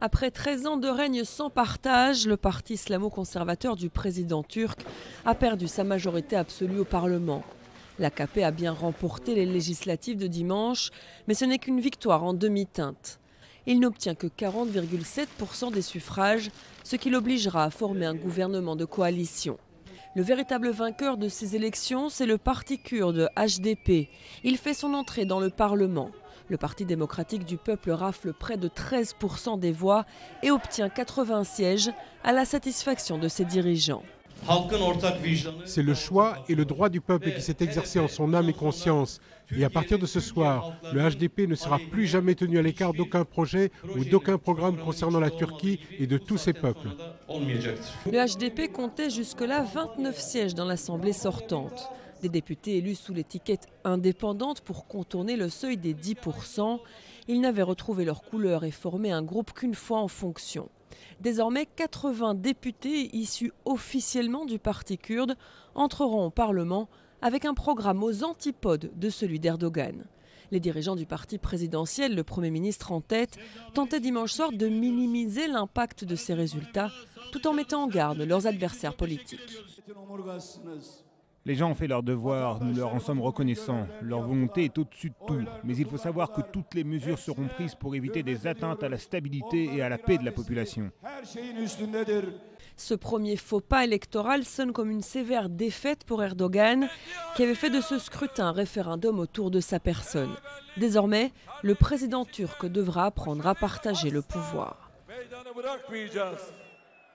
Après 13 ans de règne sans partage, le parti islamo-conservateur du président turc a perdu sa majorité absolue au Parlement. L'AKP a bien remporté les législatives de dimanche, mais ce n'est qu'une victoire en demi-teinte. Il n'obtient que 40,7% des suffrages, ce qui l'obligera à former un gouvernement de coalition. Le véritable vainqueur de ces élections, c'est le parti kurde HDP. Il fait son entrée dans le Parlement. Le Parti démocratique du peuple rafle près de 13% des voix et obtient 80 sièges à la satisfaction de ses dirigeants. C'est le choix et le droit du peuple qui s'est exercé en son âme et conscience. Et à partir de ce soir, le HDP ne sera plus jamais tenu à l'écart d'aucun projet ou d'aucun programme concernant la Turquie et de tous ses peuples. Le HDP comptait jusque-là 29 sièges dans l'Assemblée sortante. Des députés élus sous l'étiquette indépendante pour contourner le seuil des 10%. Ils n'avaient retrouvé leur couleur et formé un groupe qu'une fois en fonction. Désormais, 80 députés issus officiellement du parti kurde entreront au Parlement avec un programme aux antipodes de celui d'Erdogan. Les dirigeants du parti présidentiel, le Premier ministre en tête, tentaient dimanche soir de minimiser l'impact de ces résultats tout en mettant en garde leurs adversaires politiques. Les gens ont fait leur devoir, nous leur en sommes reconnaissants. Leur volonté est au-dessus de tout. Mais il faut savoir que toutes les mesures seront prises pour éviter des atteintes à la stabilité et à la paix de la population. Ce premier faux pas électoral sonne comme une sévère défaite pour Erdogan, qui avait fait de ce scrutin un référendum autour de sa personne. Désormais, le président turc devra apprendre à partager le pouvoir.